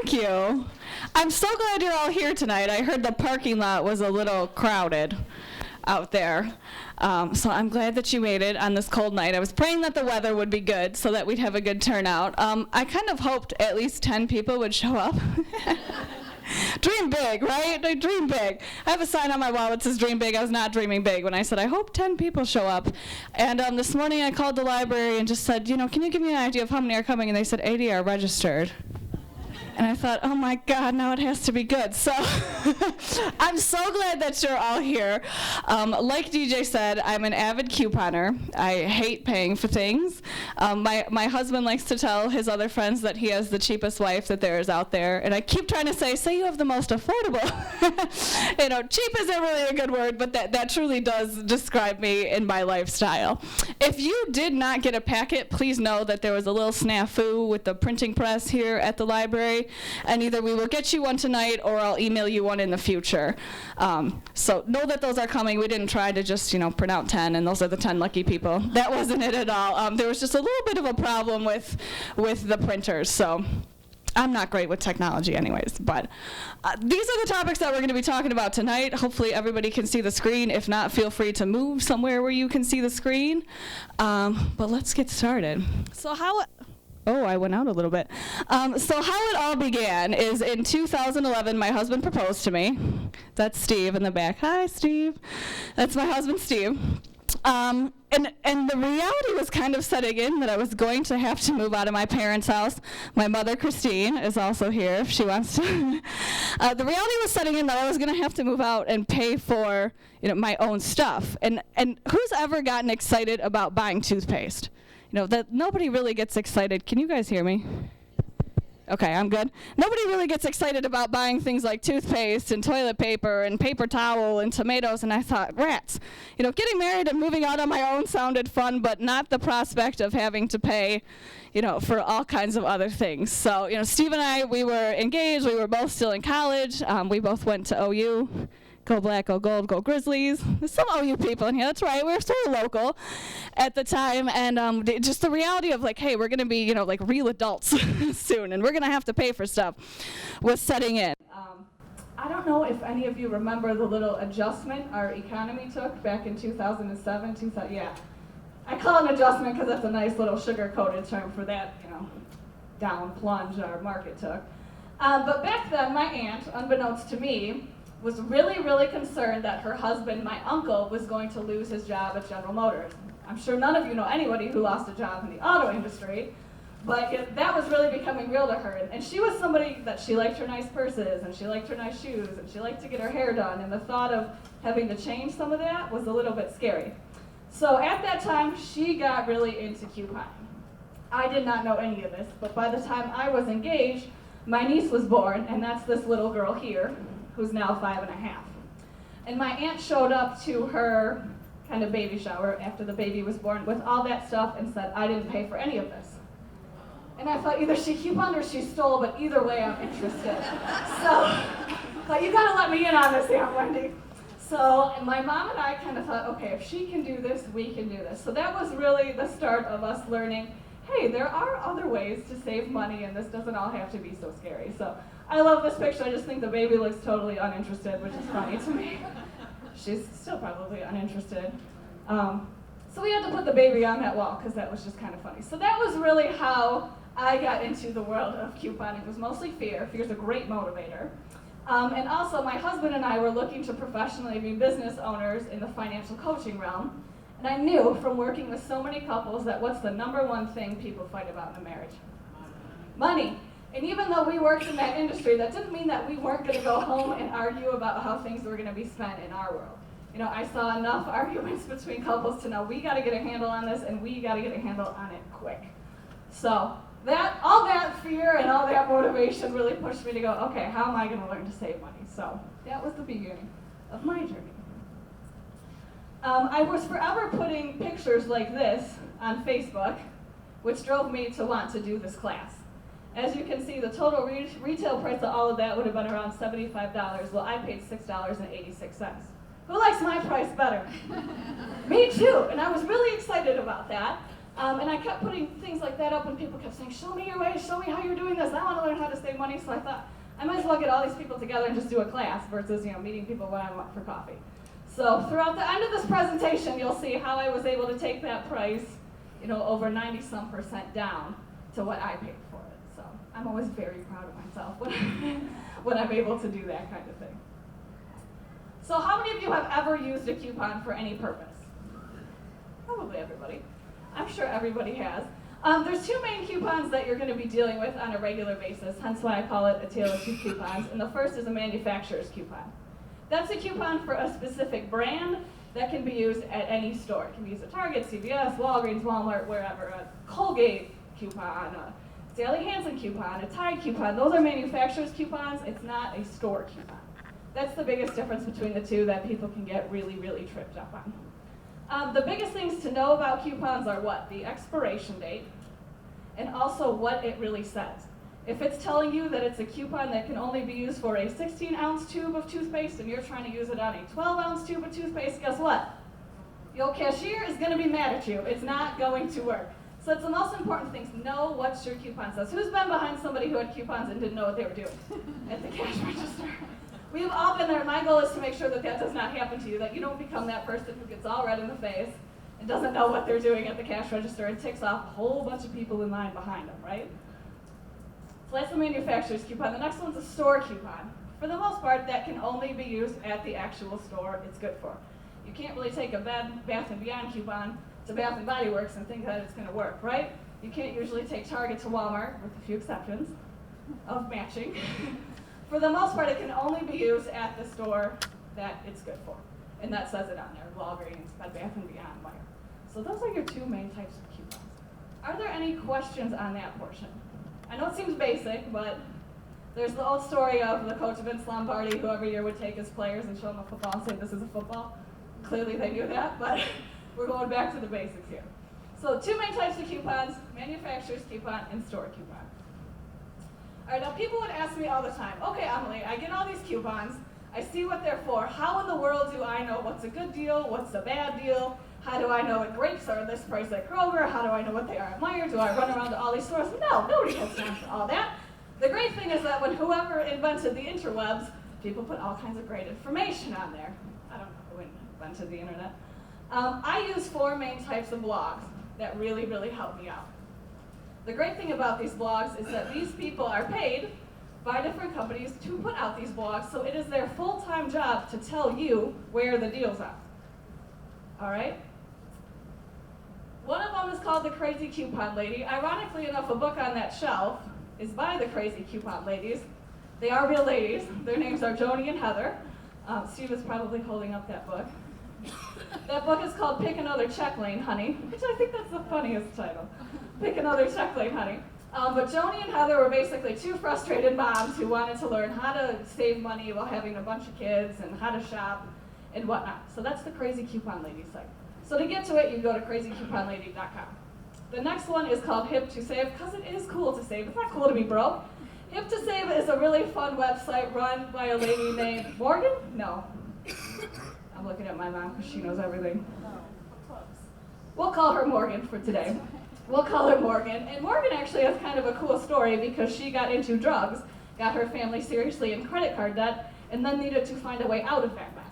Thank you. I'm so glad you're all here tonight. I heard the parking lot was a little crowded out there. So I'm glad that you made it on this cold night. I was praying that the weather would be good so that we'd have a good turnout. I kind of hoped at least 10 people would show up. Dream big, right? I dream big. I have a sign on my wall that says dream big. I was not dreaming big when I said I hope 10 people show up. And this morning I called the library and just said, can you give me an idea of how many are coming? And they said 80 are registered. And I thought, oh my God, now it has to be good. So I'm so glad that you're all here. Like DJ said, I'm an avid couponer. I hate paying for things. My husband likes to tell his other friends that he has the cheapest wife that there is out there. And I keep trying to say you have the most affordable. Cheap isn't really a good word, but that truly does describe me in my lifestyle. If you did not get a packet, please know that there was a little snafu with the printing press here at the library. And either we will get you one tonight or I'll email you one in the future. So know that those are coming. We didn't try to just, print out 10 and those are the 10 lucky people. That wasn't it at all. There was just a little bit of a problem with the printers. So I'm not great with technology anyways. But these are the topics that we're going to be talking about tonight. Hopefully everybody can see the screen. If not, feel free to move somewhere where you can see the screen. But let's get started. Oh, I went out a little bit. So how it all began is in 2011, my husband proposed to me. That's Steve in the back. Hi, Steve. That's my husband, Steve. And the reality was kind of setting in that I was going to have to move out of my parents' house. My mother, Christine, is also here if she wants to. The reality was setting in that I was going to have to move out and pay for my own stuff. And who's ever gotten excited about buying toothpaste? That nobody really gets excited. Can you guys hear me? Okay, I'm good. Nobody really gets excited about buying things like toothpaste and toilet paper and paper towel and tomatoes, and I thought, rats. Getting married and moving out on my own sounded fun, but not the prospect of having to pay, for all kinds of other things. So, Steve and I, we were engaged. We were both still in college. We both went to OU. Go Black, go Gold, go Grizzlies. There's some OU people in here. That's right. We were sort of local at the time. And just the reality of hey, we're going to be, real adults soon. And we're going to have to pay for stuff was setting in. I don't know if any of you remember the little adjustment our economy took back in 2007. Yeah. I call it an adjustment because that's a nice little sugar-coated term for that, down plunge our market took. But back then, my aunt, unbeknownst to me, was really, really concerned that her husband, my uncle, was going to lose his job at General Motors. I'm sure none of you know anybody who lost a job in the auto industry, but that was really becoming real to her. And she was somebody that she liked her nice purses, and she liked her nice shoes, and she liked to get her hair done, and the thought of having to change some of that was a little bit scary. So at that time, she got really into couponing. I did not know any of this, but by the time I was engaged, my niece was born, and that's this little girl here, who's now 5.5. And my aunt showed up to her kind of baby shower after the baby was born with all that stuff and said, I didn't pay for any of this. And I thought either she couponed or she stole, but either way I'm interested. So, but you gotta let me in on this, Aunt Wendy. So my mom and I kind of thought, okay, if she can do this, we can do this. So that was really the start of us learning, hey, there are other ways to save money and this doesn't all have to be so scary. So I love this picture. I just think the baby looks totally uninterested, which is funny to me. She's still probably uninterested. So we had to put the baby on that wall because that was just kind of funny. So that was really how I got into the world of couponing. It was mostly fear. Fear's a great motivator. And also my husband and I were looking to professionally be business owners in the financial coaching realm. And I knew from working with so many couples that what's the number one thing people fight about in a marriage? Money. And even though we worked in that industry, that didn't mean that we weren't going to go home and argue about how things were going to be spent in our world. I saw enough arguments between couples to know we got to get a handle on this and we got to get a handle on it quick. So all that fear and all that motivation really pushed me to go, okay, how am I going to learn to save money? So that was the beginning of my journey. I was forever putting pictures like this on Facebook, which drove me to want to do this class. As you can see, the total retail price of all of that would have been around $75. Well, I paid $6.86. Who likes my price better? Me too, and I was really excited about that. And I kept putting things like that up, and people kept saying, show me your way, show me how you're doing this. I want to learn how to save money. So I thought, I might as well get all these people together and just do a class versus, meeting people when I went for coffee. So throughout the end of this presentation, you'll see how I was able to take that price, over 90-some% down to what I paid for it. So I'm always very proud of myself when I'm able to do that kind of thing. So how many of you have ever used a coupon for any purpose? Probably everybody. I'm sure everybody has. There's two main coupons that you're going to be dealing with on a regular basis, hence why I call it a tale of two coupons. And the first is a manufacturer's coupon. That's a coupon for a specific brand that can be used at any store. It can be used at Target, CVS, Walgreens, Walmart, wherever. A Colgate coupon, a Sally Hansen coupon, a Tide coupon. Those are manufacturer's coupons. It's not a store coupon. That's the biggest difference between the two that people can get really, really tripped up on. The biggest things to know about coupons are what? The expiration date, and also what it really says. If it's telling you that it's a coupon that can only be used for a 16-ounce tube of toothpaste and you're trying to use it on a 12-ounce tube of toothpaste, guess what? Your cashier is going to be mad at you. It's not going to work. So it's the most important thing to know what your coupon says. Who's been behind somebody who had coupons and didn't know what they were doing at the cash register? We've all been there. My goal is to make sure that that does not happen to you, that you don't become that person who gets all red in the face and doesn't know what they're doing at the cash register and ticks off a whole bunch of people in line behind them, right? So that's the manufacturer's coupon. The next one's a store coupon. For the most part, that can only be used at the actual store it's good for. You can't really take a Bath & Beyond coupon to Bath & Body Works and think that it's going to work, right? You can't usually take Target to Walmart, with a few exceptions of matching. For the most part, it can only be used at the store that it's good for. And that says it on there, Walgreens, Bath & Beyond, Meijer. So those are your two main types of coupons. Are there any questions on that portion? I know it seems basic, but there's the old story of the coach Vince Lombardi, who every year would take his players and show them a football and say, this is a football. Clearly they knew that, but we're going back to the basics here. So two main types of coupons, manufacturer's coupon and store coupon. All right, now people would ask me all the time, okay, Emily, I get all these coupons, I see what they're for. How in the world do I know what's a good deal, what's a bad deal? How do I know what grapes are this price at Kroger? How do I know what they are at Meijer? Do I run around to all these stores? No, nobody has time for all that. The great thing is that when whoever invented the interwebs, people put all kinds of great information on there. I don't know who invented the internet. I use four main types of blogs that really, really help me out. The great thing about these blogs is that these people are paid by different companies to put out these blogs, so it is their full-time job to tell you where the deals are. All right? One of them is called The Crazy Coupon Lady. Ironically enough, a book on that shelf is by the Crazy Coupon Ladies. They are real ladies. Their names are Joni and Heather. Steve is probably holding up that book. That book is called Pick Another Check Lane, Honey, which I think that's the funniest title. Pick Another Check Lane, Honey. But Joni and Heather were basically two frustrated moms who wanted to learn how to save money while having a bunch of kids and how to shop and whatnot. So that's the Crazy Coupon Lady site. So to get to it, you go to crazycouponlady.com. The next one is called Hip to Save, because it is cool to save. It's not cool to be broke. Hip to Save is a really fun website run by a lady named Morgan? No. I'm looking at my mom because she knows everything. We'll call her Morgan for today. We'll call her Morgan. And Morgan actually has kind of a cool story because she got into drugs, got her family seriously in credit card debt, and then needed to find a way out of that mess.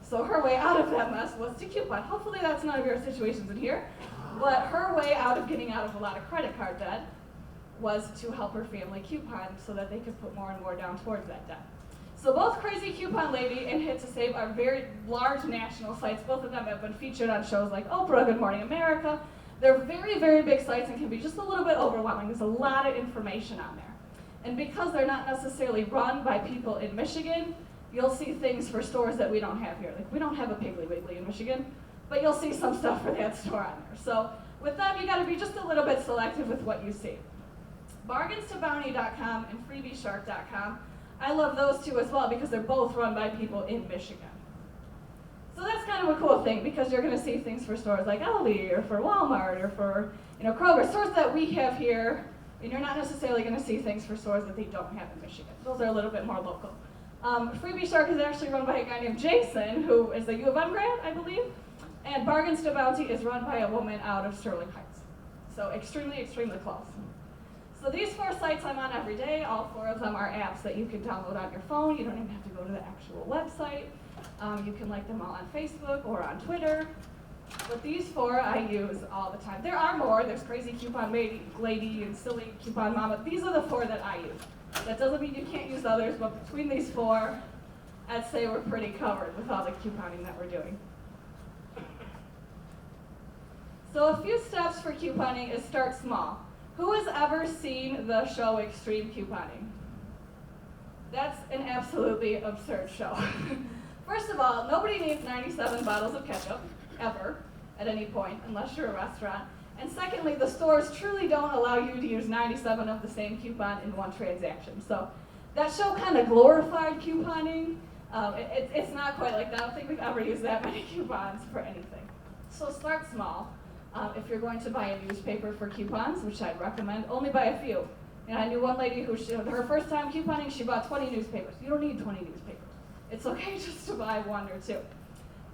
So her way out of that mess was to coupon. Hopefully that's none of your situations in here. But her way out of getting out of a lot of credit card debt was to help her family coupon so that they could put more and more down towards that debt. So both Crazy Coupon Lady and Hit to Save are very large national sites. Both of them have been featured on shows like Oprah, Good Morning America. They're very, very big sites and can be just a little bit overwhelming. There's a lot of information on there. And because they're not necessarily run by people in Michigan, you'll see things for stores that we don't have here. Like we don't have a Piggly Wiggly in Michigan, but you'll see some stuff for that store on there. So with them, you gotta be just a little bit selective with what you see. BargainsToBounty.com and FreebieShark.com. I love those two as well because they're both run by people in Michigan. So that's kind of a cool thing because you're gonna see things for stores like Aldi or for Walmart or for Kroger, stores that we have here, and you're not necessarily gonna see things for stores that they don't have in Michigan. Those are a little bit more local. Freebie Shark is actually run by a guy named Jason, who is a U of M grad, I believe. And Bargains to Bounty is run by a woman out of Sterling Heights. So extremely, extremely close. So these 4 sites I'm on every day. All 4 of them are apps that you can download on your phone. You don't even have to go to the actual website. You can like them all on Facebook or on Twitter. But these 4 I use all the time. There are more. There's Crazy Coupon Lady and Silly Coupon Mama. These are the 4 that I use. That doesn't mean you can't use others, but between these 4, I'd say we're pretty covered with all the couponing that we're doing. So a few steps for couponing is start small. Who has ever seen the show Extreme Couponing? That's an absolutely absurd show. First of all, nobody needs 97 bottles of ketchup, ever, at any point, unless you're a restaurant. And secondly, the stores truly don't allow you to use 97 of the same coupon in one transaction. So that show kind of glorified couponing. It's not quite like that. I don't think we've ever used that many coupons for anything. So start small. If you're going to buy a newspaper for coupons, which I'd recommend, only buy a few. And I knew one lady who, her first time couponing, she bought 20 newspapers. You don't need 20 newspapers. It's okay just to buy 1 or 2.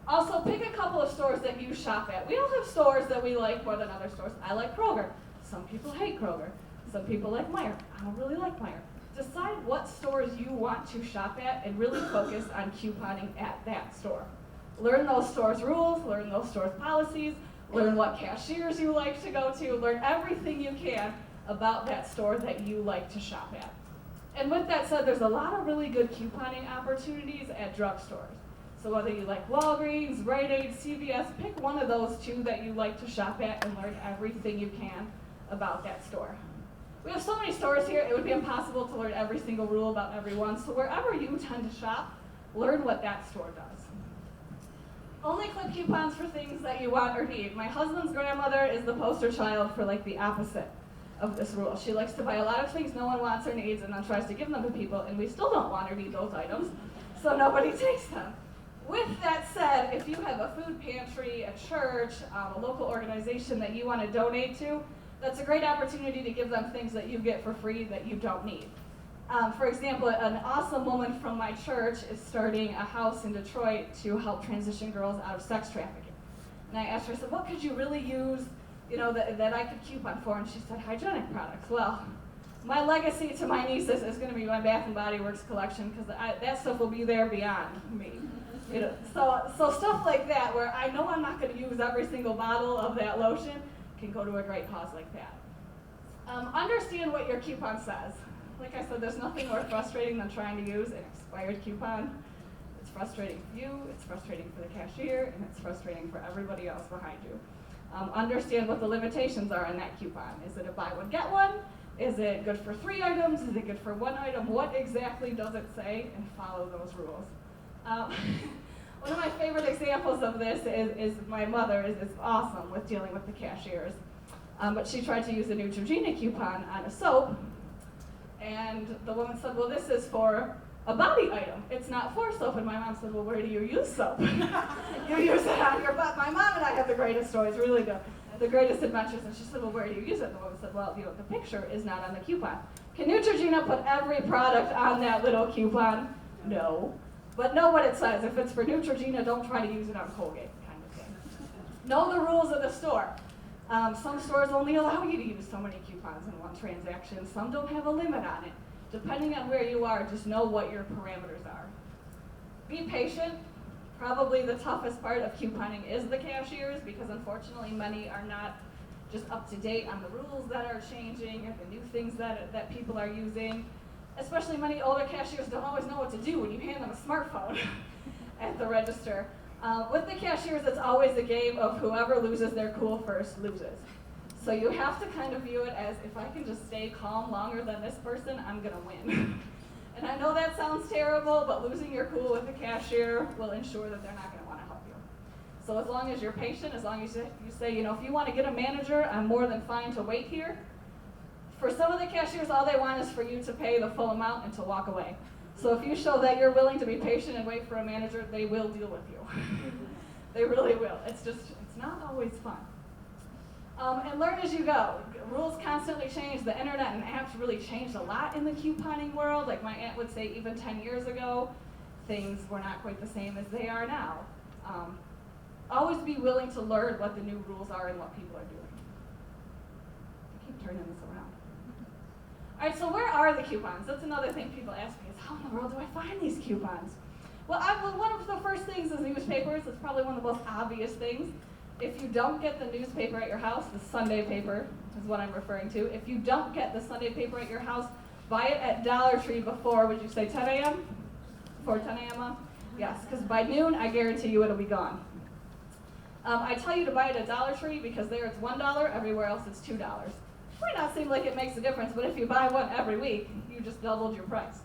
Also, pick a couple of stores that you shop at. We all have stores that we like more than other stores. I like Kroger. Some people hate Kroger. Some people like Meijer. I don't really like Meijer. Decide what stores you want to shop at and really focus on couponing at that store. Learn those stores' rules, learn those stores' policies, learn what cashiers you like to go to, learn everything you can about that store that you like to shop at. And with that said, there's a lot of really good couponing opportunities at drugstores. So whether you like Walgreens, Rite Aid, CVS, pick one of those 2 that you like to shop at and learn everything you can about that store. We have so many stores here, it would be impossible to learn every single rule about every one. So wherever you tend to shop, learn what that store does. Only clip coupons for things that you want or need. My husband's grandmother is the poster child for like the opposite of this rule. She likes to buy a lot of things no one wants or needs and then tries to give them to people, and we still don't want or need those items, so nobody takes them. With that said, if you have a food pantry, a church, a local organization that you want to donate to, that's a great opportunity to give them things that you get for free that you don't need. For example, an awesome woman from my church is starting a house in Detroit to help transition girls out of sex trafficking. And I asked her, I said, what could you really use, that I could coupon for? And she said, hygienic products. Well, my legacy to my nieces is going to be my Bath and Body Works collection, because that stuff will be there beyond me. So stuff like that, where I know I'm not going to use every single bottle of that lotion, can go to a great cause like that. Understand what your coupon says. Like I said, there's nothing more frustrating than trying to use an expired coupon. It's frustrating for you, it's frustrating for the cashier, and it's frustrating for everybody else behind you. Understand what the limitations are on that coupon. Is it a buy one, get one? Is it good for 3 items? Is it good for 1 item? What exactly does it say? And follow those rules. One of my favorite examples of this is my mother is awesome with dealing with the cashiers. But she tried to use a Neutrogena coupon on a soap, and the woman said, well, this is for a body item. It's not for soap. And my mom said, well, where do you use soap? You use it on your butt. My mom and I have the greatest stories, really the greatest adventures. And she said, well, where do you use it? And the woman said, well, the picture is not on the coupon. Can Neutrogena put every product on that little coupon? No. But know what it says. If it's for Neutrogena, don't try to use it on Colgate, kind of thing. Know the rules of the store. Some stores only allow you to use so many coupons in one transaction. Some don't have a limit on it. Depending on where you are, just know what your parameters are. Be patient. Probably the toughest part of couponing is the cashiers, because unfortunately many are not just up to date on the rules that are changing and the new things that people are using. Especially many older cashiers don't always know what to do when you hand them a smartphone at the register. With the cashiers, it's always a game of whoever loses their cool first loses. So you have to kind of view it as, if I can just stay calm longer than this person, I'm going to win. And I know that sounds terrible, but losing your cool with the cashier will ensure that they're not going to want to help you. So as long as you're patient, as long as you say, if you want to get a manager, I'm more than fine to wait here. For some of the cashiers, all they want is for you to pay the full amount and to walk away. So if you show that you're willing to be patient and wait for a manager, they will deal with you. They really will. It's not always fun. And learn as you go. Rules constantly change. The internet and apps really changed a lot in the couponing world. Like my aunt would say, even 10 years ago, things were not quite the same as they are now. Always be willing to learn what the new rules are and what people are doing. turning this around. All right, so where are the coupons? That's another thing people ask me is, how in the world do I find these coupons? Well, one of the first things is newspapers. It's probably one of the most obvious things. If you don't get the newspaper at your house, the Sunday paper is what I'm referring to. If you don't get the Sunday paper at your house, buy it at Dollar Tree before, would you say 10 a.m.? Before 10 a.m.? Yes, because by noon, I guarantee you it'll be gone. I tell you to buy it at Dollar Tree because there it's $1, everywhere else it's $2. Might not seem like it makes a difference, but if you buy one every week, you just doubled your price.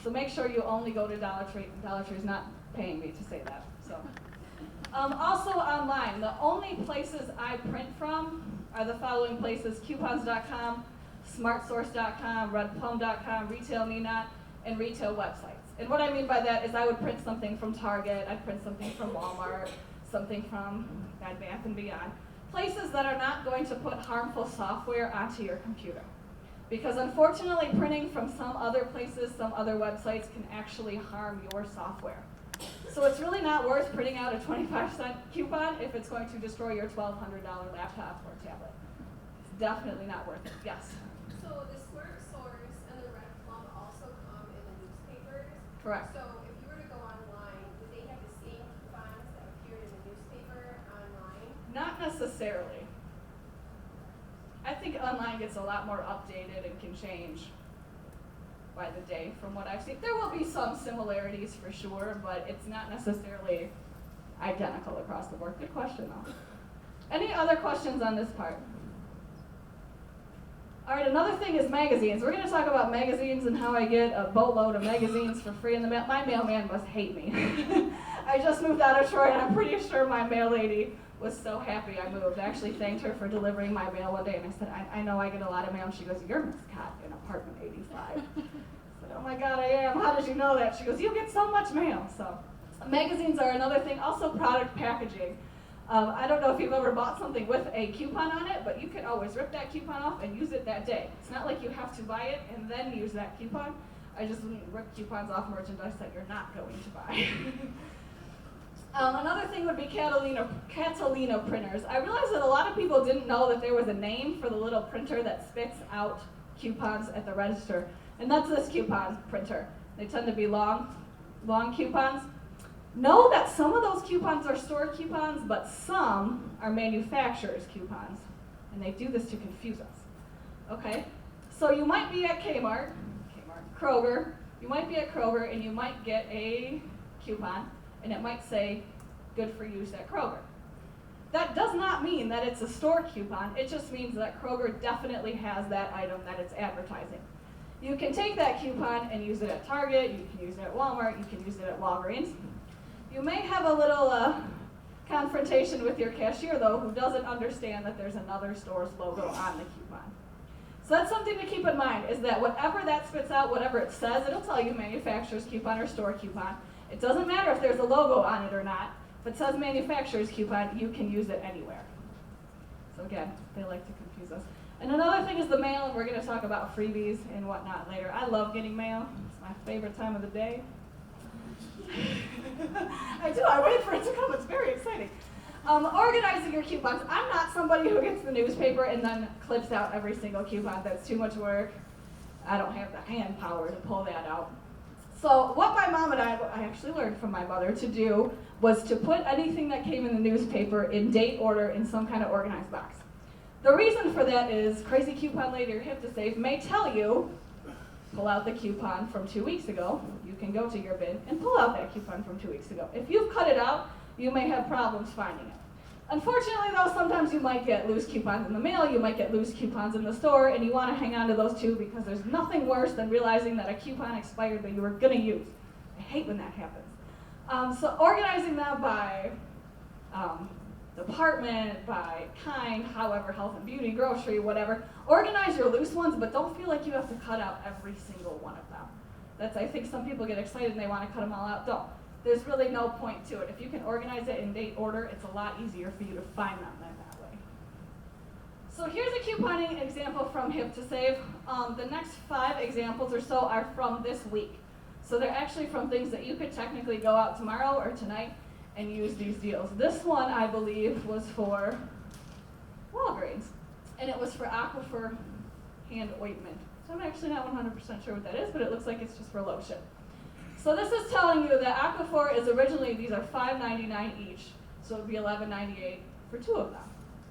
So make sure you only go to Dollar Tree. Dollar Tree's not paying me to say that. So, also online, the only places I print from are the following places: coupons.com, smartsource.com, redplum.com, RetailMeNot, and retail websites. And what I mean by that is I would print something from Target, I'd print something from Walmart, something from Bed Bath & Beyond. Places that are not going to put harmful software onto your computer. Because unfortunately, printing from some other places, some other websites can actually harm your software. So it's really not worth printing out a 25-cent coupon if it's going to destroy your $1,200 laptop or tablet. It's definitely not worth it. Yes? So the Smart Source and the Red Plum also come in the newspapers? Correct. So if you were to go online, would they have the same coupons that appeared in the newspaper online? Not necessarily. I think online gets a lot more updated and can change by the day from what I've seen. There will be some similarities for sure, but it's not necessarily identical across the board. Good question though. Any other questions on this part? All right, another thing is magazines. We're going to talk about magazines and how I get a boatload of magazines for free in the mail. My mailman must hate me. I just moved out of Troy, and I'm pretty sure my mail lady was so happy I moved. I actually thanked her for delivering my mail one day, and I said, I know I get a lot of mail. And she goes, you're Miss Cott in apartment 85. I said, oh my God, I am. How did you know that? She goes, you get so much mail. So magazines are another thing. Also product packaging. I don't know if you've ever bought something with a coupon on it, but you can always rip that coupon off and use it that day. It's not like you have to buy it and then use that coupon. I just wouldn't rip coupons off merchandise that you're not going to buy. Another thing would be Catalina printers. I realized that a lot of people didn't know that there was a name for the little printer that spits out coupons at the register, and that's this coupon printer. They tend to be long coupons. Know that some of those coupons are store coupons, but some are manufacturer's coupons, and they do this to confuse us. Okay? So you might be at Kroger. You might be at Kroger, and you might get a coupon, and it might say, good for use at Kroger. That does not mean that it's a store coupon. It just means that Kroger definitely has that item that it's advertising. You can take that coupon and use it at Target. You can use it at Walmart. You can use it at Walgreens. You may have a little confrontation with your cashier, though, who doesn't understand that there's another store's logo on the coupon. So that's something to keep in mind, is that whatever that spits out, whatever it says, it'll tell you manufacturer's coupon or store coupon. It doesn't matter if there's a logo on it or not. If it says manufacturer's coupon, you can use it anywhere. So again, they like to confuse us. And another thing is the mail, and we're going to talk about freebies and whatnot later. I love getting mail. It's my favorite time of the day. I do. I wait for it to come. It's very exciting. Organizing your coupons. I'm not somebody who gets the newspaper and then clips out every single coupon. That's too much work. I don't have the hand power to pull that out. So what my mom and I actually learned from my mother to do was to put anything that came in the newspaper in date order in some kind of organized box. The reason for that is Crazy Coupon Lady or Hip to Save may tell you, pull out the coupon from 2 weeks ago. You can go to your bin and pull out that coupon from 2 weeks ago. If you've cut it out, you may have problems finding it. Unfortunately, though, sometimes you might get loose coupons in the mail, you might get loose coupons in the store, and you want to hang on to those too because there's nothing worse than realizing that a coupon expired that you were going to use. I hate when that happens. So organizing that by department, by kind, however, health and beauty, grocery, whatever. Organize your loose ones, but don't feel like you have to cut out every single one of them. I think some people get excited and they want to cut them all out. Don't. There's really no point to it. If you can organize it in date order, it's a lot easier for you to find them that way. So here's a couponing example from Hip to Save. The next 5 examples or so are from this week. So they're actually from things that you could technically go out tomorrow or tonight and use these deals. This one, I believe, was for Walgreens, and it was for Aquifer hand ointment. So I'm actually not 100% sure what that is, but it looks like it's just for lotion. So this is telling you that Aquaphor is originally, these are $5.99 each, so it would be $11.98 for 2 of them.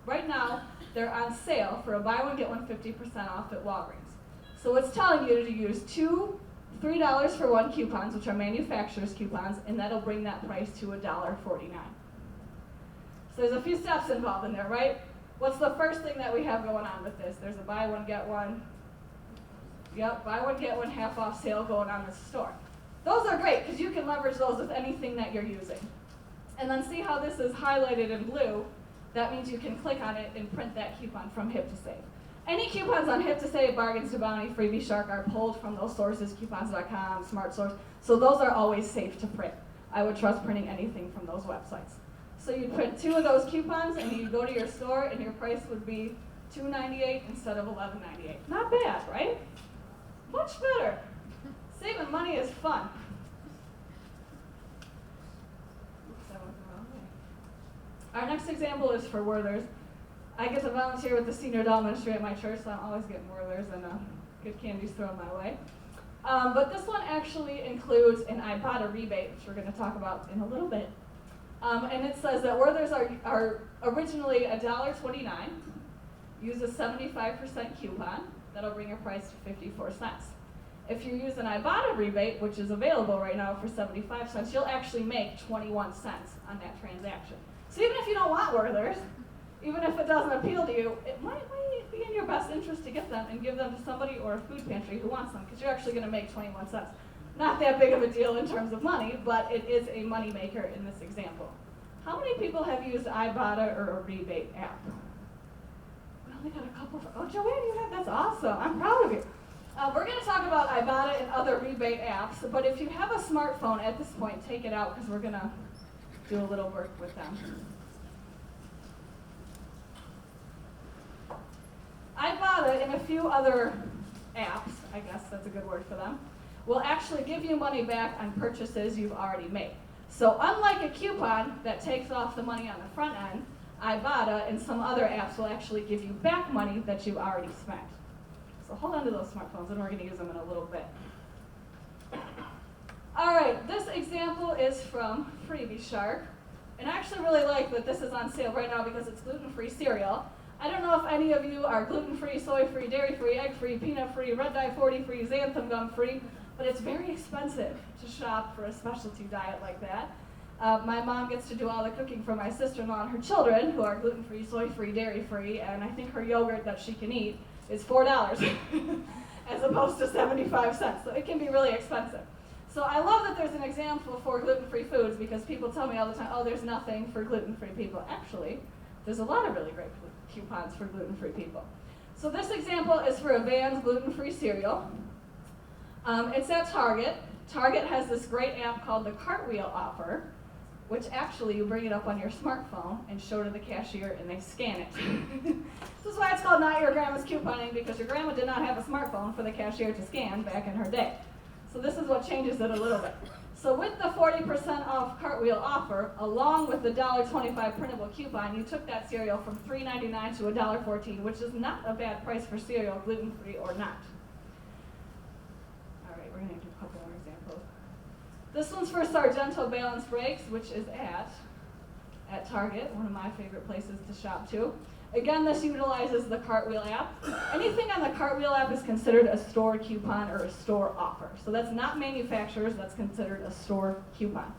Right now, they're on sale for a buy one, get one 50% off at Walgreens. So it's telling you to use 2 $3 for 1 coupons, which are manufacturer's coupons, and that'll bring that price to $1.49. So there's a few steps involved in there, right? What's the first thing that we have going on with this? There's a buy one, get one. Yep, buy one, get one half off sale going on in the store. Those are great because you can leverage those with anything that you're using. And then see how this is highlighted in blue? That means you can click on it and print that coupon from Hip to Save. Any coupons on Hip to Save, Bargains to Bounty, Freebie Shark are pulled from those sources, coupons.com, Smart Source. So those are always safe to print. I would trust printing anything from those websites. So you'd print 2 of those coupons and you'd go to your store and your price would be $2.98 instead of $11.98. Not bad, right? Much better. Saving money is fun. Oops, I went the wrong way. Our next example is for Werther's. I get to volunteer with the senior adult ministry at my church, so I'm always getting Werther's and good candies thrown my way. But this one actually includes an Ibotta rebate, which we're going to talk about in a little bit. And it says that Werther's are originally $1.29. Use a 75% coupon. That'll bring your price to 54 cents. If you use an Ibotta rebate, which is available right now for 75 cents, you'll actually make 21 cents on that transaction. So even if you don't want Werther's, even if it doesn't appeal to you, it might be in your best interest to get them and give them to somebody or a food pantry who wants them, because you're actually going to make 21 cents. Not that big of a deal in terms of money, but it is a money maker in this example. How many people have used Ibotta or a rebate app? We only got a couple. Oh, Joanne, you have. That's awesome. I'm proud of you. We're going to talk about Ibotta and other rebate apps, but if you have a smartphone at this point, take it out because we're going to do a little work with them. Ibotta and a few other apps, I guess that's a good word for them, will actually give you money back on purchases you've already made. So unlike a coupon that takes off the money on the front end, Ibotta and some other apps will actually give you back money that you've already spent. So hold on to those smartphones and we're going to use them in a little bit. All right, this example is from Freebie Shark. And I actually really like that this is on sale right now because it's gluten-free cereal. I don't know if any of you are gluten-free, soy-free, dairy-free, egg-free, peanut-free, red dye 40-free, xanthan gum-free, but it's very expensive to shop for a specialty diet like that. My mom gets to do all the cooking for my sister-in-law and her children, who are gluten-free, soy-free, dairy-free, and I think her yogurt that she can eat is $4 as opposed to 75 cents, so it can be really expensive. So I love that there's an example for gluten-free foods because people tell me all the time, oh, there's nothing for gluten-free people. Actually, there's a lot of really great coupons for gluten-free people. So this example is for a Vans gluten-free cereal. It's at Target. Target has this great app called the Cartwheel Offer, which actually you bring it up on your smartphone and show to the cashier and they scan it. This is why it's called Not Your Grandma's Couponing, because your grandma did not have a smartphone for the cashier to scan back in her day. So this is what changes it a little bit. So with the 40% off Cartwheel Offer, along with the $1.25 printable coupon, you took that cereal from $3.99 to $1.14, which is not a bad price for cereal, gluten-free or not. All right, we're going to do a couple more examples. This one's for Sargento Balance Brakes, which is at Target, one of my favorite places to shop too. Again, this utilizes the Cartwheel app. Anything on the Cartwheel app is considered a store coupon or a store offer. So that's not manufacturers, that's considered a store coupon.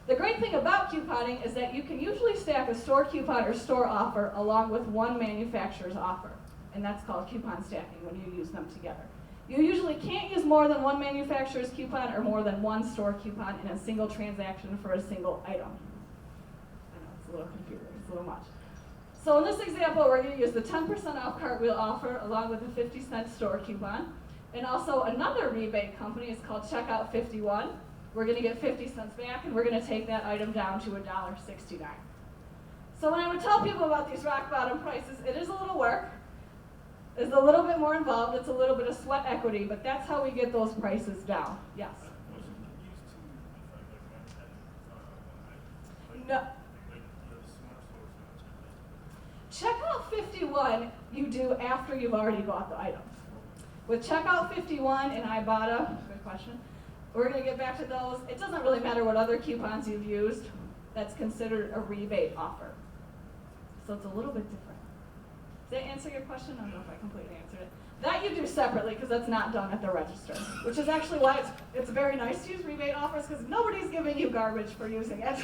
The great thing about couponing is that you can usually stack a store coupon or store offer along with one manufacturer's offer. And that's called coupon stacking when you use them together. You usually can't use more than one manufacturer's coupon or more than one store coupon in a single transaction for a single item. I know, it's a little confusing, it's a little much. So in this example, we're going to use the 10% off Cartwheel Offer along with a 50-cent store coupon. And also another rebate company is called Checkout 51. We're going to get 50 cents back, and we're going to take that item down to $1.69. So when I would tell people about these rock bottom prices, it is a little work. It's a little bit more involved. It's a little bit of sweat equity, but that's how we get those prices down. Yes? No. Checkout 51 you do after you've already bought the items. With checkout 51 and Ibotta, good question, we're going to get back to those. It doesn't really matter what other coupons you've used. That's considered a rebate offer. So it's a little bit different. Does that answer your question? I don't know if I completely answered it. That you do separately because that's not done at the register, which is actually why it's very nice to use rebate offers because nobody's giving you garbage for using it.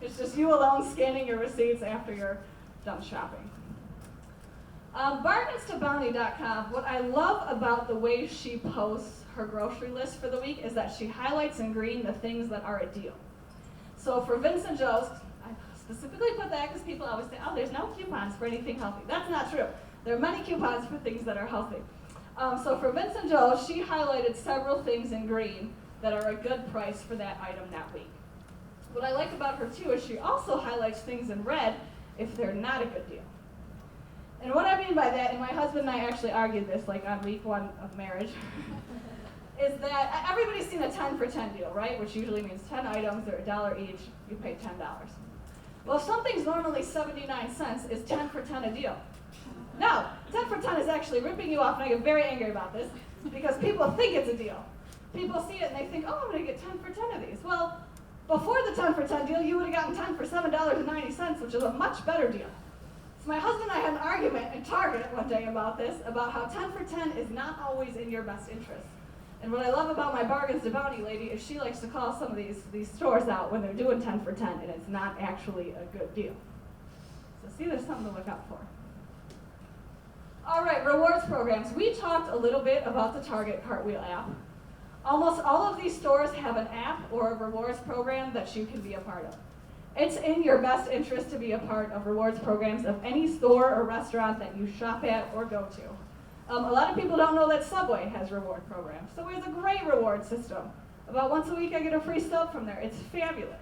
It's just you alone scanning your receipts after you're done shopping. Bargainstobounty.com, what I love about the way she posts her grocery list for the week is that she highlights in green the things that are a deal. So for Vincent Joe's, I specifically put that because people always say, oh, there's no coupons for anything healthy. That's not true. There are many coupons for things that are healthy. So for Vincent Joe's, she highlighted several things in green that are a good price for that item that week. What I like about her too is she also highlights things in red if they're not a good deal. And what I mean by that, and my husband and I actually argued this like on week 1 of marriage, is that everybody's seen a 10 for 10 deal, right? Which usually means 10 items, they're $1 each, you pay $10. Well, if something's normally 79 cents, is 10 for 10 a deal? No, 10 for 10 is actually ripping you off, and I get very angry about this, because people think it's a deal. People see it and they think, oh, I'm gonna get 10 for 10 of these. Well, before the 10 for 10 deal, you would have gotten 10 for $7.90, which is a much better deal. So my husband and I had an argument in Target one day about this, about how 10 for 10 is not always in your best interest. And what I love about my Bargains to Bounty lady is she likes to call some of these stores out when they're doing 10 for 10 and it's not actually a good deal. So see, there's something to look out for. All right, rewards programs. We talked a little bit about the Target Cartwheel app. Almost all of these stores have an app or a rewards program that you can be a part of. It's in your best interest to be a part of rewards programs of any store or restaurant that you shop at or go to. A lot of people don't know that Subway has reward programs. Subway has a great reward system. About once a week I get a free sub from there. It's fabulous.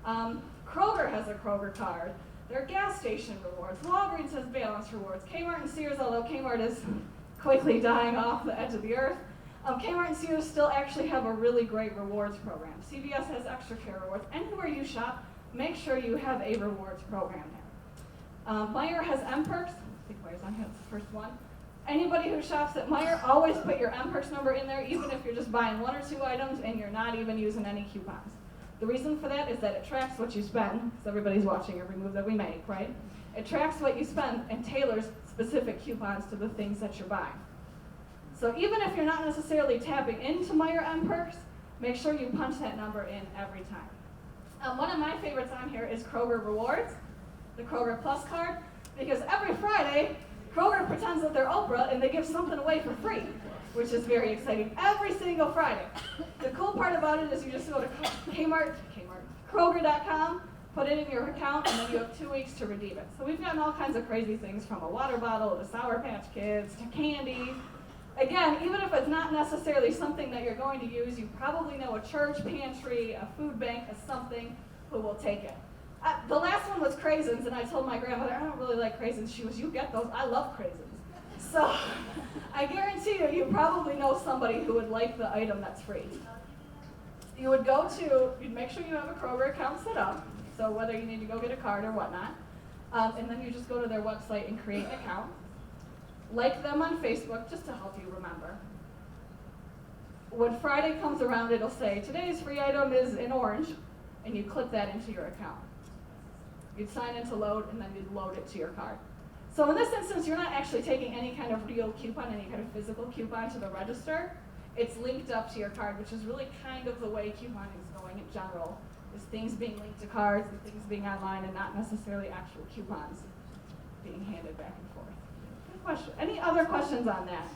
Kroger has a Kroger card. There are gas station rewards. Walgreens has balance rewards. Kmart and Sears, although Kmart is quickly dying off the edge of the earth, Kmart and Sears still actually have a really great rewards program. CVS has extra care rewards. Anywhere you shop, make sure you have a rewards program there. Meijer has M-Perks. I think Meier's on here, it's the first one. Anybody who shops at Meijer, always put your M-Perks number in there, even if you're just buying 1 or 2 items and you're not even using any coupons. The reason for that is that it tracks what you spend, because everybody's watching every move that we make, right? It tracks what you spend and tailors specific coupons to the things that you're buying. So even if you're not necessarily tapping into Meijer M-Perks, make sure you punch that number in every time. One of my favorites on here is Kroger Rewards, the Kroger Plus card, because every Friday, Kroger pretends that they're Oprah and they give something away for free, which is very exciting every single Friday. The cool part about it is you just go to Kroger.com, put it in your account, and then you have 2 weeks to redeem it. So we've gotten all kinds of crazy things from a water bottle to Sour Patch Kids to candy. Again, even if it's not necessarily something that you're going to use, you probably know a church pantry, a food bank, a something who will take it. The last one was craisins, and I told my grandmother, I don't really like craisins. She was, you get those, I love craisins. So I guarantee you, you probably know somebody who would like the item that's free. You would go to, you'd make sure you have a Kroger account set up, so whether you need to go get a card or whatnot, and then you just go to their website and create an account. Like them on Facebook, just to help you remember. When Friday comes around, it'll say, today's free item is in orange, and you clip that into your account. You'd sign in to load, and then you'd load it to your card. So in this instance, you're not actually taking any kind of real coupon, any kind of physical coupon to the register. It's linked up to your card, which is really kind of the way couponing is going in general, is things being linked to cards and things being online and not necessarily actual coupons being handed back and forth. Good question. Any other questions on that?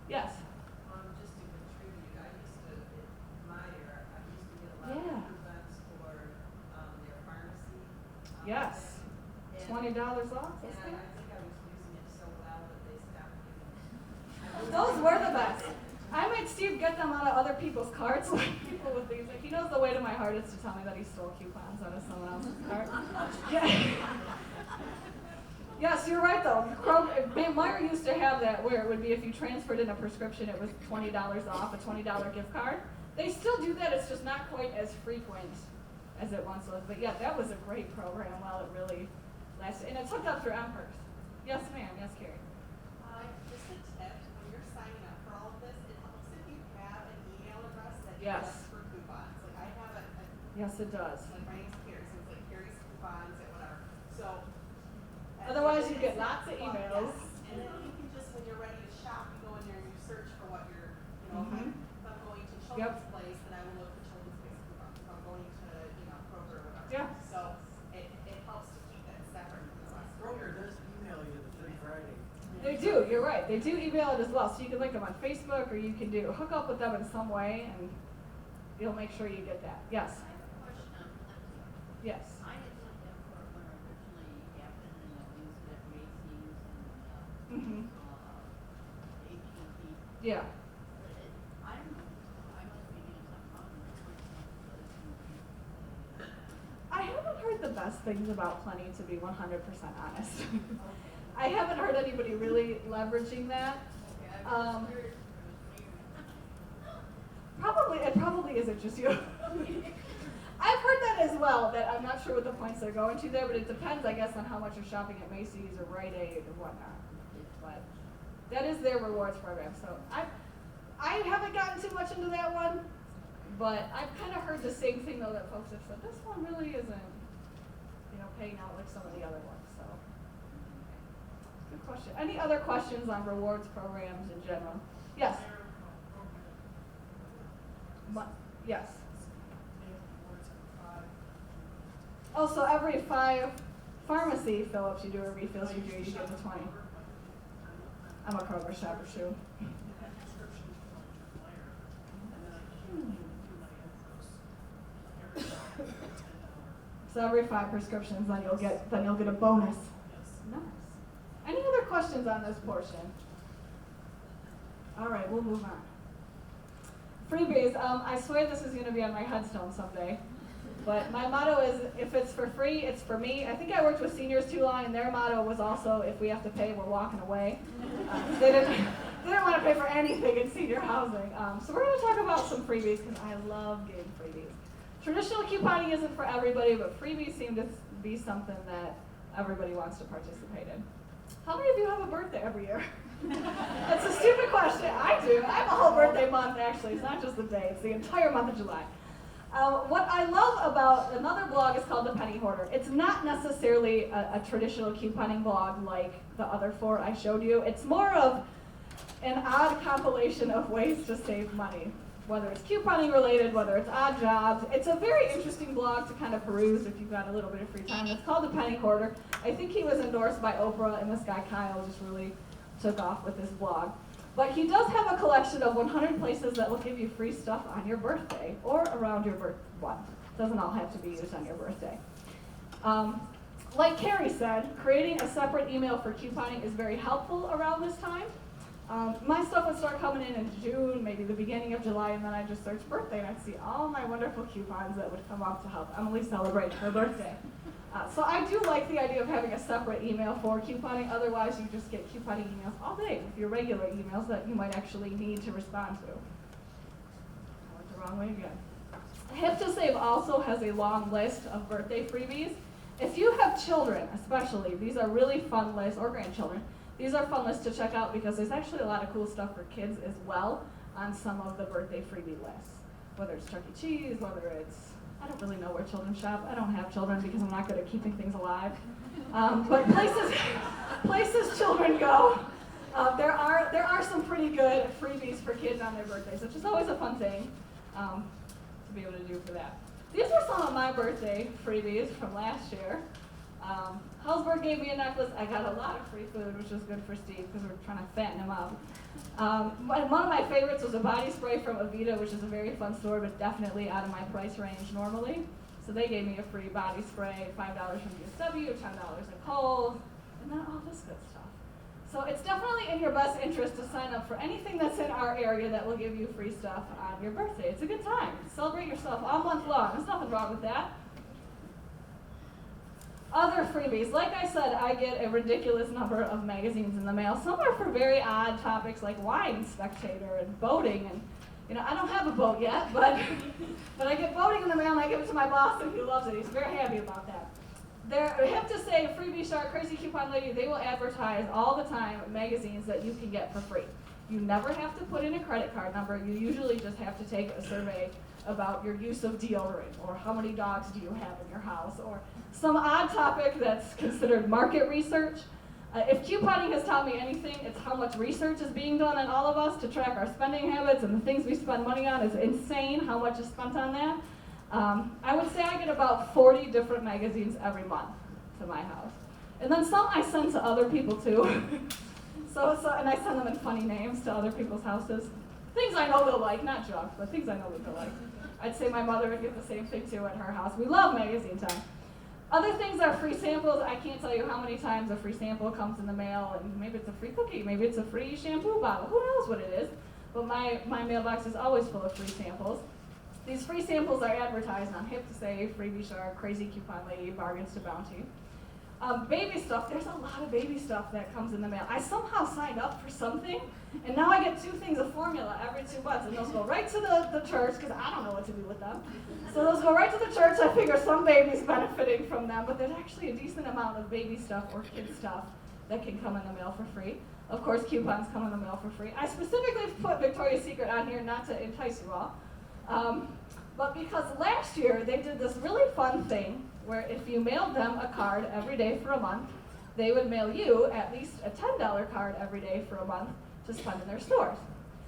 Yes? Just to contribute, I used to, at Meijer, I used to get a lot of coupons for their pharmacy. Yes. $20 off? And I think I was using it so well that they stopped giving me. Those were the best. I made Steve get them out of other people's cards, like people with these. Like, he knows the way to my heart is to tell me that he stole coupons out of someone else's card. Yeah. Yes, you're right though. Meijer used to have that where it would be if you transferred in a prescription, it was $20 off, a $20 gift card. They still do that, it's just not quite as frequent as it once was. But yeah, that was a great program while it really lasted. And it's hooked up through M-Perks. Yes, ma'am. Yes, Carrie. Just a tip, when Yes. For coupons, like I have a Yes, it does. like my name's Carrie, so it's like Carrie's coupons and whatever, so. Otherwise, you get lots of emails. Yes, and then you can just, when you're ready to shop, you go in there and you search for what you're, you know, Mhm. if I'm going to Children's Place, then I will look for Children's Place coupons. If I'm going to, you know, Kroger or whatever. Yeah. So it helps to keep that separate from the rest. Kroger does email you the Free Friday. They do, you're right. They do email it as well. So you can link them on Facebook or you can hook up with them in some way and you'll make sure you get that. Yes. I have a question on Plenty. Yes. I had looked at for when it originally happened and I used it at Macy's and, Mhm. AT&T. Yeah. But I don't know, I must be doing something wrong with it. I haven't heard the best things about Plenty, to be 100% honest. I haven't heard anybody really leveraging that. Okay, I Um, just heard it was weird. It probably isn't just you. I've heard that as well, that I'm not sure what the points they're going to there, but it depends, I guess, on how much you're shopping at Macy's or Rite Aid or whatnot. But that is their rewards program, so I haven't gotten too much into that one, but I've kind of heard the same thing though, that folks have said, this one really isn't, paying out like some of the other ones, so. Good question. Any other questions on rewards programs in general? Yes? Yes. Oh, so every 5 pharmacy fill-ups you do or refills you do, you get the 20. I'm a Kroger shopper too. So every 5 prescriptions, then you'll get a bonus. Nice. Any other questions on this portion? All right, we'll move on. Freebies. I swear this is going to be on my headstone someday. But my motto is, if it's for free, it's for me. I think I worked with seniors too long, and their motto was also, if we have to pay, we're walking away. They didn't want to pay for anything in senior housing. So we're going to talk about some freebies, because I love getting freebies. Traditional couponing isn't for everybody, but freebies seem to be something that everybody wants to participate in. How many of you have a birthday every year? That's a stupid question. I do. I have a whole birthday month, actually. It's not just the day. It's the entire month of July. What I love about another blog is called The Penny Hoarder. It's not necessarily a traditional couponing blog like the other 4 I showed you. It's more of an odd compilation of ways to save money, whether it's couponing related, whether it's odd jobs. It's a very interesting blog to kind of peruse if you've got a little bit of free time. It's called The Penny Hoarder. I think he was endorsed by Oprah, and this guy Kyle just really took off with this blog. But he does have a collection of 100 places that will give you free stuff on your birthday or around your birthday. Well, it doesn't all have to be used on your birthday. Like Carrie said, creating a separate email for couponing is very helpful around this time. My stuff would start coming in June, maybe the beginning of July, and then I'd just search birthday and I'd see all my wonderful coupons that would come up to help Emily celebrate her birthday. So I do like the idea of having a separate email for couponing. Otherwise, you just get couponing emails all day with your regular emails that you might actually need to respond to. I went the wrong way again. Hip to Save also has a long list of birthday freebies. If you have children, especially, these are really fun lists, or grandchildren. These are fun lists to check out because there's actually a lot of cool stuff for kids as well on some of the birthday freebie lists. Whether it's Chuck E. Cheese, whether it's, I don't really know where children shop. I don't have children because I'm not good at keeping things alive. But places children go, there are some pretty good freebies for kids on their birthdays, which is always a fun thing to be able to do for that. These were some of my birthday freebies from last year. Hellsberg gave me a necklace. I got a lot of free food, which was good for Steve because we're trying to fatten him up. One of my favorites was a body spray from Aveda, which is a very fun store, but definitely out of my price range normally. So they gave me a free body spray, $5 from DSW, $10 at Kohl's, and then all this good stuff. So it's definitely in your best interest to sign up for anything that's in our area that will give you free stuff on your birthday. It's a good time. Celebrate yourself all month long. There's nothing wrong with that. Other freebies. Like I said, I get a ridiculous number of magazines in the mail. Some are for very odd topics like Wine Spectator and boating. And I don't have a boat yet, but I get boating in the mail and I give it to my boss and he loves it. He's very happy about that. They're hip to save, Freebie Shark, Crazy Coupon Lady, they will advertise all the time magazines that you can get for free. You never have to put in a credit card number. You usually just have to take a survey about your use of deodorant, or how many dogs do you have in your house, or some odd topic that's considered market research. If couponing has taught me anything, it's how much research is being done on all of us to track our spending habits and the things we spend money on. Is insane how much is spent on that. I would say I get about 40 different magazines every month to my house. And then some I send to other people too. And I send them in funny names to other people's houses. Things I know they'll like, not junk, but things I know that they'll like. I'd say my mother would get the same thing too at her house. We love magazine time. Other things are free samples. I can't tell you how many times a free sample comes in the mail, and maybe it's a free cookie, maybe it's a free shampoo bottle. Who knows what it is? But my mailbox is always full of free samples. These free samples are advertised on Hip to Save, Freebie Shark, Crazy Coupon Lady, Bargains to Bounty. Baby stuff, there's a lot of baby stuff that comes in the mail. I somehow signed up for something, and now I get 2 things of formula every 2 months, and those go right to the church, because I don't know what to do with them. So those go right to the church. I figure some baby's benefiting from them, but there's actually a decent amount of baby stuff or kid stuff that can come in the mail for free. Of course, coupons come in the mail for free. I specifically put Victoria's Secret on here not to entice you all, but because last year they did this really fun thing where if you mailed them a card every day for a month, they would mail you at least a $10 card every day for a month to spend in their stores.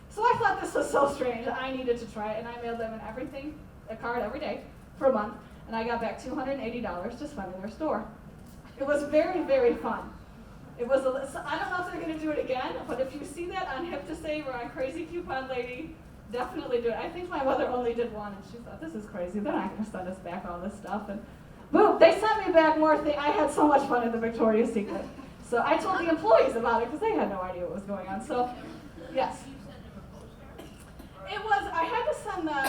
So I thought this was so strange, I needed to try it, and I mailed them a card every day for a month, and I got back $280 to spend in their store. It was very, very fun. I don't know if they're going to do it again, but if you see that on Hip to Save or on Crazy Coupon Lady, definitely do it. I think my mother only did one, and she thought, this is crazy. They're not going to send us back all this stuff. And boom, they sent me back more things. I had so much fun at the Victoria's Secret. So I told the employees about it because they had no idea what was going on. So, yes. I had to send them,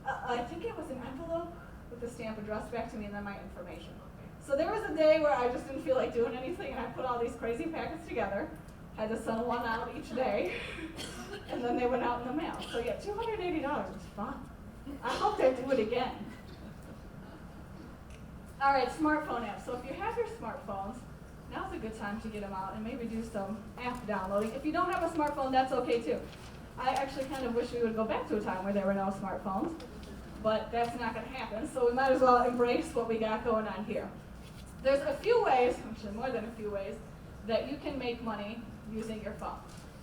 I think it was an envelope with the stamp addressed back to me and then my information. So there was a day where I just didn't feel like doing anything, and I put all these crazy packets together. Had to send one out each day, and then they went out in the mail. So yeah, $280 was fun. I hope they do it again. All right, smartphone apps. So if you have your smartphones, now's a good time to get them out and maybe do some app downloading. If you don't have a smartphone, that's okay too. I actually kind of wish we would go back to a time where there were no smartphones, but that's not going to happen. So we might as well embrace what we got going on here. There's a few ways, actually more than a few ways, that you can make money using your phone.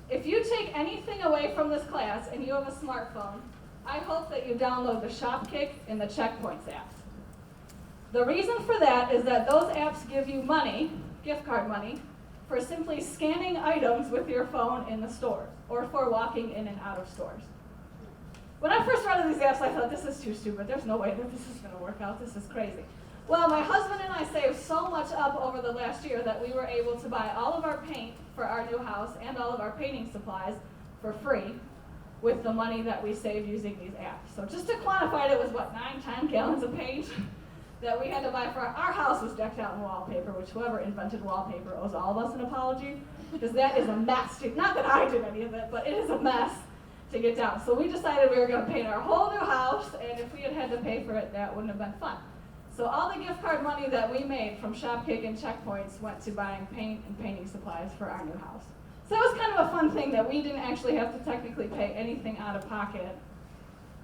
If you take anything away from this class and you have a smartphone, I hope that you download the Shopkick and the Checkpoints apps. The reason for that is that those apps give you money, gift card money, for simply scanning items with your phone in the stores or for walking in and out of stores. When I first read of these apps, I thought, this is too stupid. There's no way that this is going to work out. This is crazy. Well, my husband and I saved so much up over the last year that we were able to buy all of our paint for our new house and all of our painting supplies for free with the money that we saved using these apps. So just to quantify it, it was what, 9-10 gallons of paint that we had to buy for our house was decked out in wallpaper, which whoever invented wallpaper owes all of us an apology, because that is a mess. Not that I did any of it, but it is a mess to get down. So we decided we were going to paint our whole new house, and if we had had to pay for it, that wouldn't have been fun. So all the gift card money that we made from Shopkick and Checkpoints went to buying paint and painting supplies for our new house. So it was kind of a fun thing that we didn't actually have to technically pay anything out of pocket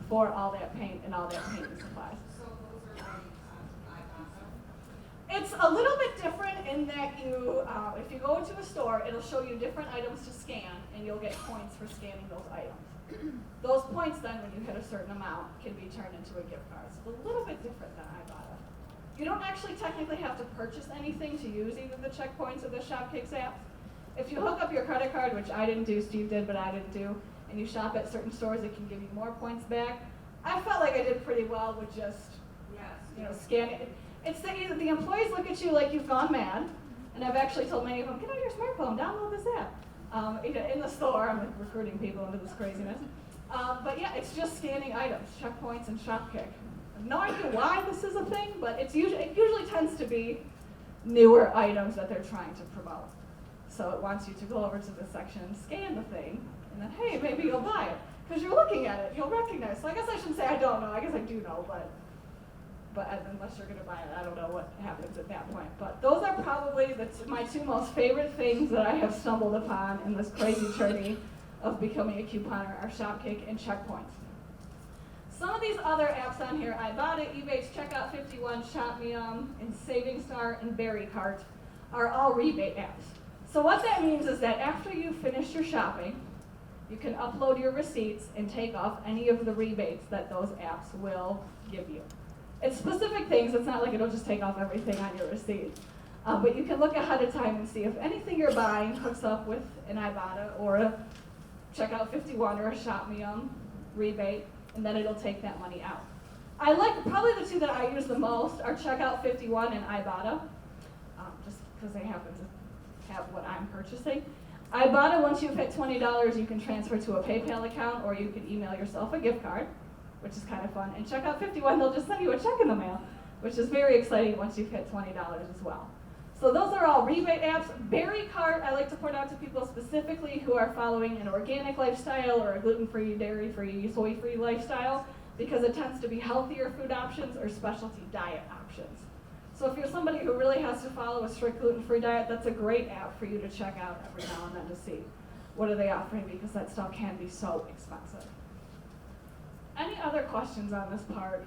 for all that paint and all that painting supplies. So those are like Ibotta? It's a little bit different in that you, if you go into a store, it'll show you different items to scan, and you'll get points for scanning those items. Those points then, when you hit a certain amount, can be turned into a gift card. So a little bit different than Ibotta. You don't actually technically have to purchase anything to use either the Checkpoints or the Shopkicks apps. If you hook up your credit card, which I didn't do, Steve did, but I didn't do, and you shop at certain stores, it can give you more points back. I felt like I did pretty well with just, scanning. It's the employees look at you like you've gone mad, and I've actually told many of them, get on your smartphone, download this app. In the store, I'm like recruiting people into this craziness. But yeah, it's just scanning items, Checkpoints and Shopkick. I have no idea why this is a thing, but it usually tends to be newer items that they're trying to promote. So it wants you to go over to the section, scan the thing, and then, hey, maybe you'll buy it. Because you're looking at it, you'll recognize. So I guess I shouldn't say I don't know, I guess I do know, but but unless you're gonna buy it, I don't know what happens at that point. But those are probably my two most favorite things that I have stumbled upon in this crazy journey of becoming a couponer are Shopkick and Checkpoint. Some of these other apps on here, Ibotta, Ebates, Checkout 51, ShopMeUm, and Saving Star, and Berry Cart, are all rebate apps. So what that means is that after you finish your shopping, you can upload your receipts and take off any of the rebates that those apps will give you. It's specific things, it's not like it'll just take off everything on your receipt. But you can look ahead of time and see if anything you're buying hooks up with an Ibotta or a Checkout 51 or a ShopMeUm rebate, and then it'll take that money out. I like, probably the two that I use the most are Checkout 51 and Ibotta, just because they happen to have what I'm purchasing. Ibotta, once you've hit $20, you can transfer to a PayPal account, or you can email yourself a gift card, which is kind of fun. And Checkout 51, they'll just send you a check in the mail, which is very exciting once you've hit $20 as well. So those are all rebate apps. Berry Cart, I like to point out to people specifically who are following an organic lifestyle or a gluten-free, dairy-free, soy-free lifestyle, because it tends to be healthier food options or specialty diet options. So if you're somebody who really has to follow a strict gluten-free diet, that's a great app for you to check out every now and then to see what are they offering, because that stuff can be so expensive. Any other questions on this part?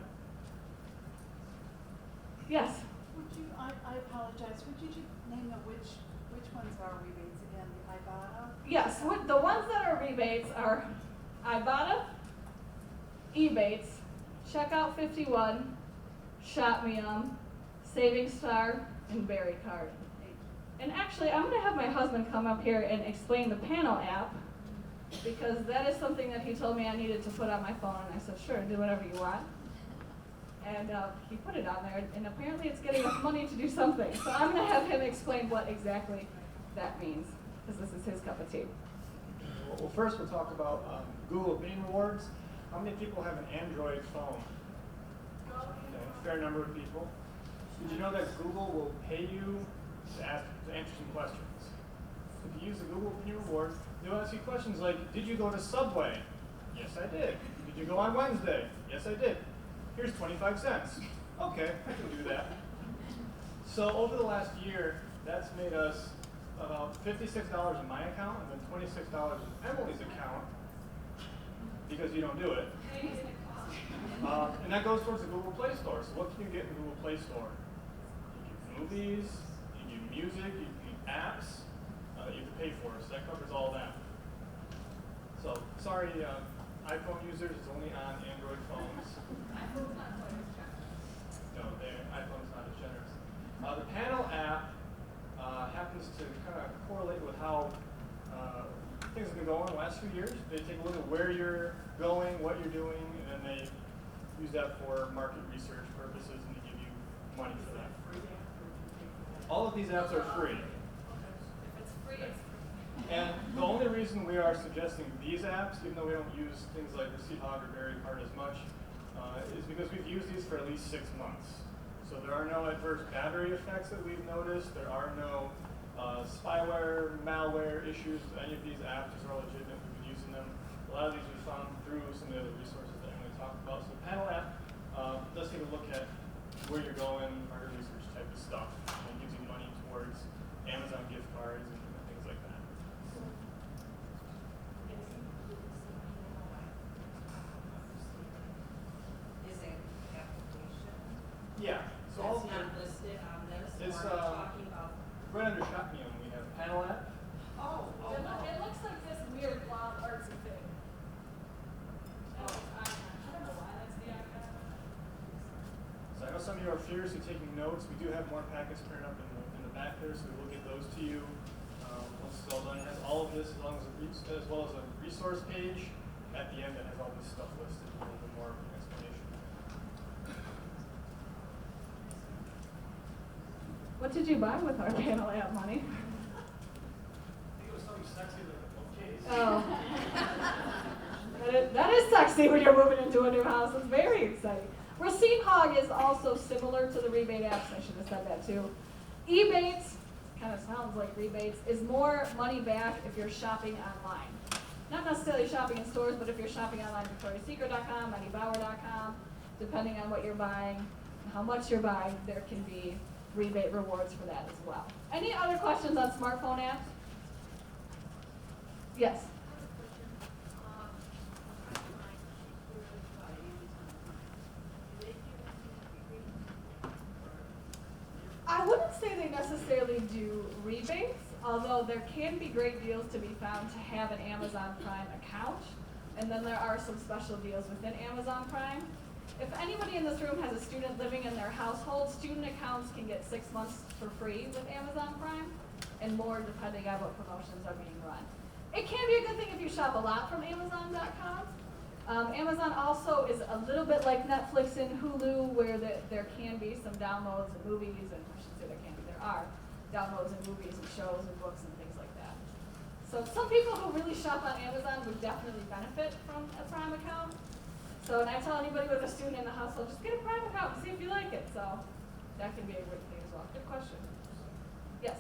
Yes? Would you, I apologize, would you just name which ones are rebates again, the Ibotta? Yes, the ones that are rebates are Ibotta, Ebates, Checkout 51, ShopMeUm, Saving Star, and Berry Cart. And actually, I'm going to have my husband come up here and explain the Panel app, because that is something that he told me I needed to put on my phone, and I said, sure, do whatever you want. And he put it on there, and apparently it's getting us money to do something. So I'm going to have him explain what exactly that means, because this is his cup of tea. Well, first we'll talk about Google Bean Rewards. How many people have an Android phone? Okay, a fair number of people. Did you know that Google will pay you to answer some questions? If you use the Google Bean Rewards, they'll ask you questions like, did you go to Subway? Yes, I did. Did you go on Wednesday? Yes, I did. Here's 25 cents. Okay, I can do that. So over the last year, that's made us about $56 in my account and then $26 in Emily's account, because you don't do it. And that goes towards the Google Play Store. So what can you get in the Google Play Store? You get movies, you get music, you get apps that you have to pay for. So that covers all that. So sorry, iPhone users, it's only on Android phones. No, iPhone's not as generous. The Panel app happens to kind of correlate with how things have been going the last few years. They take a look at where you're going, what you're doing, and then they use that for market research purposes, and they give you money for that. All of these apps are free. If it's free, it's free. And the only reason we are suggesting these apps, even though we don't use things like Receipt Hog or Berry Cart as much, is because we've used these for at least 6 months. So there are no adverse battery effects that we've noticed. There are no spyware, malware issues with any of these apps. These are all legitimate. We've been using them. A lot of these we found through some of the other resources that Emily talked about. So the Panel app does take a look at where you're going, market research type of stuff. And it gives you money towards Amazon gift cards and things like that. Is it application? Yeah. So all That's not listed on this, It's, or are we talking about? right under ShopMeUm, we have Panel app. It looks like this weird blob artsy thing. I don't know why that's the icon. So I know some of you are furiously taking notes. We do have more packets printed up in the back there, so we will get those to you once it's all done. It has all of this as well as a resource page at the end that has all this stuff listed, a little bit more explanation. What did you buy with our Panel app money? I think it was something sexy like a bookcase. Oh. That is sexy when you're moving into a new house. It's very exciting. Receipt Hog is also similar to the rebate apps. I should have said that too. Ebates, kind of sounds like rebates, is more money back if you're shopping online. Not necessarily shopping in stores, but if you're shopping online, VictoriaSecret.com, MoneyBauer.com, depending on what you're buying. how much you're buying, there can be rebate rewards for that as well. Any other questions on smartphone apps? Yes. I wouldn't say they necessarily do rebates, although there can be great deals to be found to have an Amazon Prime account. And then there are some special deals within Amazon Prime. If anybody in this room has a student living in their household, student accounts can get 6 months for free with Amazon Prime, and more depending on what promotions are being run. It can be a good thing if you shop a lot from Amazon.com. Amazon also is a little bit like Netflix and Hulu, where there can be some downloads and movies, and I should say there are downloads and movies and shows and books and things like that. So some people who really shop on Amazon would definitely benefit from a Prime account. So when I tell anybody with a student in the household, just get a Prime account and see if you like it. So that can be a good thing as well. Good question. Yes?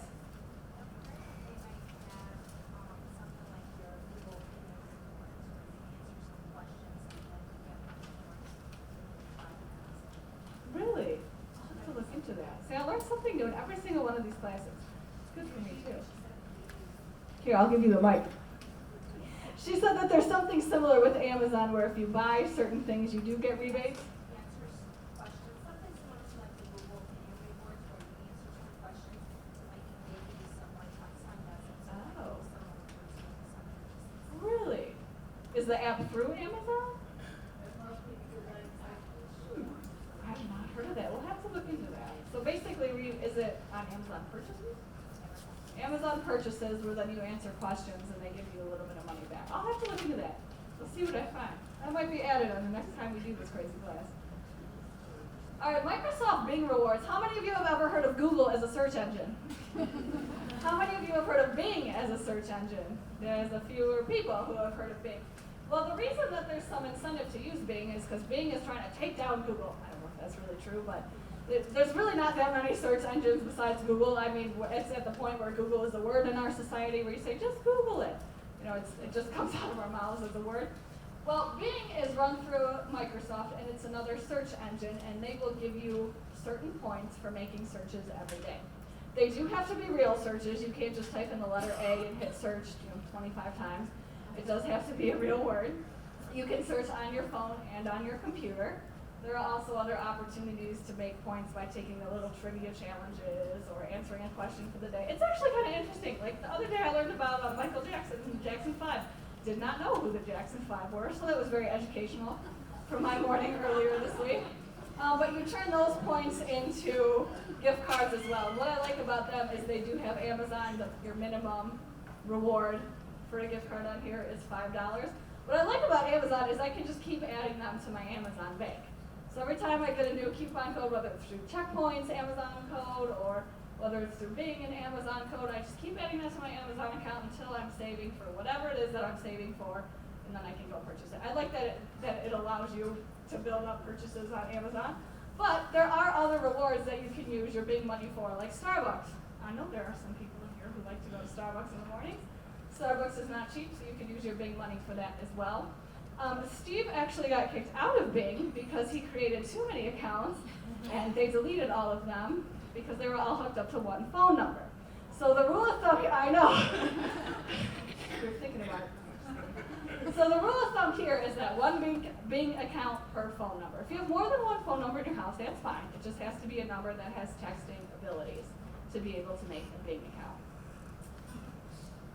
Really? I'll have to look into that. See, I learned something new in every single one of these classes. It's good for me, too. Here, I'll give you the mic. She said that there's something similar with Amazon where if you buy certain things, you do get rebates. Answers questions, something similar to like the Google Video Rewards where you answer some questions, like they give you some like sign message. Oh. Really? Is the app through Amazon? I have not heard of that. We'll have to look into that. So basically, is it on Amazon purchases? Amazon purchases where then you answer questions and they give you a little bit of money back. I'll have to look into that. We'll see what I find. That might be added on the next time we do this crazy class. All right, Microsoft Bing Rewards. How many of you have ever heard of Google as a search engine? How many of you have heard of Bing as a search engine? There's a fewer people who have heard of Bing. Well, the reason that there's some incentive to use Bing is because Bing is trying to take down Google. I don't know if that's really true, but there's really not that many search engines besides Google. I mean, it's at the point where Google is a word in our society where you say, just Google it. You know, it just comes out of our mouths as a word. Well, Bing is run through Microsoft, and it's another search engine, and they will give you certain points for making searches every day. They do have to be real searches. You can't just type in the letter A and hit search 25 times. It does have to be a real word. You can search on your phone and on your computer. There are also other opportunities to make points by taking the little trivia challenges or answering a question for the day. It's actually kind of interesting. Like the other day I learned about Michael Jackson and Jackson 5. Did not know who the Jackson 5 were, so that was very educational for my morning earlier this week. But you turn those points into gift cards as well. And what I like about them is they do have Amazon, your minimum reward for a gift card on here is $5. What I like about Amazon is I can just keep adding them to my Amazon bank. So every time I get a new coupon code, whether it's through Checkpoints, Amazon code, or whether it's through Bing and Amazon code, I just keep adding that to my Amazon account until I'm saving for whatever it is that I'm saving for, and then I can go purchase it. I like that it allows you to build up purchases on Amazon. But there are other rewards that you can use your big money for, like Starbucks. I know there are some people in here who like to go to Starbucks in the morning. Starbucks is not cheap, so you can use your big money for that as well. Steve actually got kicked out of Bing because he created too many accounts, and they deleted all of them because they were all hooked up to one phone number. So the rule of thumb, I know. You're thinking about it. So the rule of thumb here is that one Bing account per phone number. If you have more than one phone number in your house, that's fine. It just has to be a number that has texting abilities to be able to make a Bing account.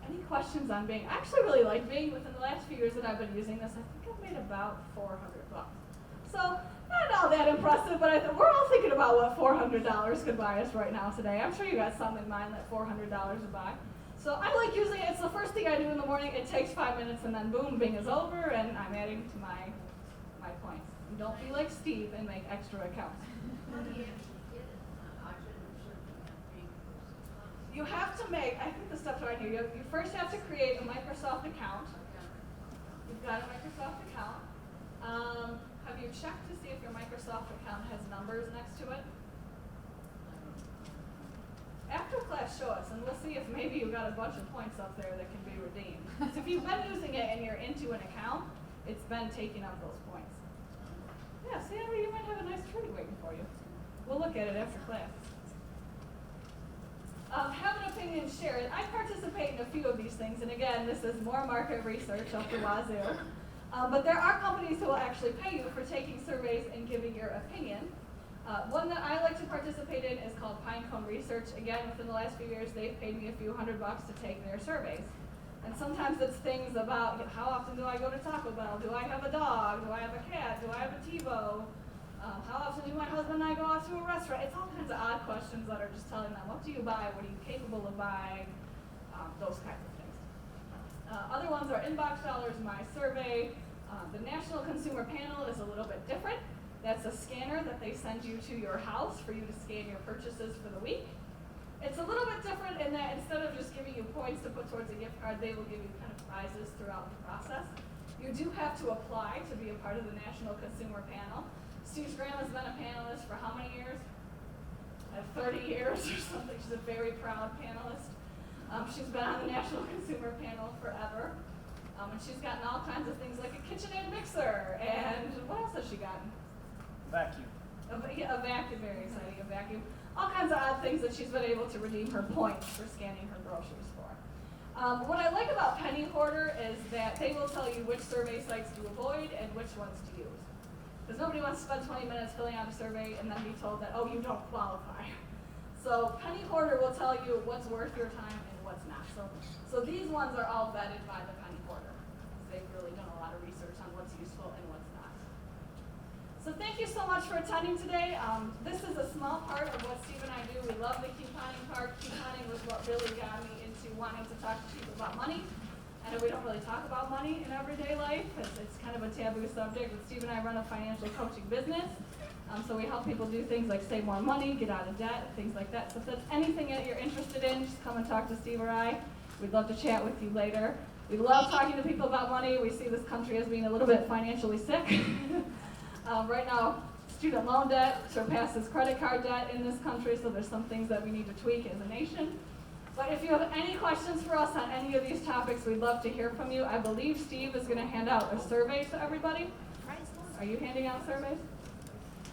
Any questions on Bing? I actually really like Bing. Within the last few years that I've been using this, I think I've made about $400. So not all that impressive, but we're all thinking about what $400 could buy us right now today. I'm sure you got some in mind that $400 would buy. So I like using it. It's the first thing I do in the morning. It takes 5 minutes, and then boom, Bing is over, and I'm adding to my points. And don't be like Steve and make extra accounts. You have to make, I think the steps right here, you first have to create a Microsoft account. You've got a Microsoft account. Have you checked to see if your Microsoft account has numbers next to it? After class, show us, and we'll see if maybe you got a bunch of points up there that can be redeemed. So if you've been using it and you're into an account, it's been taking up those points. Yeah, see, you might have a nice treat waiting for you. We'll look at it after class. Have an opinion, share it. I participate in a few of these things, and again, this is more market research up the wazoo. But there are companies who will actually pay you for taking surveys and giving your opinion. One that I like to participate in is called Pinecone Research. Again, within the last few years, they've paid me a few $100 to take their surveys. And sometimes it's things about how often do I go to Taco Bell? Do I have a dog? Do I have a cat? Do I have a TiVo? How often do my husband and I go out to a restaurant? It's all kinds of odd questions that are just telling them, what do you buy? What are you capable of buying? Those kinds of things. Other ones are Inbox Dollars, My Survey. The National Consumer Panel is a little bit different. That's a scanner that they send you to your house for you to scan your purchases for the week. It's a little bit different in that instead of just giving you points to put towards a gift card, they will give you kind of prizes throughout the process. You do have to apply to be a part of the National Consumer Panel. Steve's grandma's been a panelist for how many years? 30 years or something. She's a very proud panelist. She's been on the National Consumer Panel forever. And she's gotten all kinds of things like a KitchenAid mixer, and what else has she gotten? Vacuum. A vacuum, very exciting, a vacuum. All kinds of odd things that she's been able to redeem her points for scanning her groceries for. What I like about Penny Hoarder is that they will tell you which survey sites to avoid and which ones to use. Because nobody wants to spend 20 minutes filling out a survey and then be told that, oh, you don't qualify. So Penny Hoarder will tell you what's worth your time and what's not. So these ones are all vetted by the Penny Hoarder. They've really done a lot of research on what's useful and what's not. So thank you so much for attending today. This is a small part of what Steve and I do. We love the couponing part. Couponing was what really got me into wanting to talk to people about money. I know we don't really talk about money in everyday life because it's kind of a taboo subject, but Steve and I run a financial coaching business. So we help people do things like save more money, get out of debt, things like that. So if that's anything that you're interested in, just come and talk to Steve or I. We'd love to chat with you later. We love talking to people about money. We see this country as being a little bit financially sick. Right now, student loan debt surpasses credit card debt in this country, so there's some things that we need to tweak as a nation. But if you have any questions for us on any of these topics, we'd love to hear from you. I believe Steve is going to hand out a survey to everybody. Are you handing out surveys?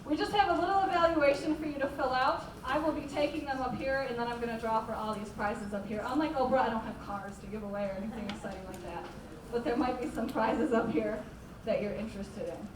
We just have a little evaluation for you to fill out. I will be taking them up here, and then I'm going to draw for all these prizes up here. Unlike Oprah, I don't have cars to give away or anything exciting like that. But there might be some prizes up here that you're interested in.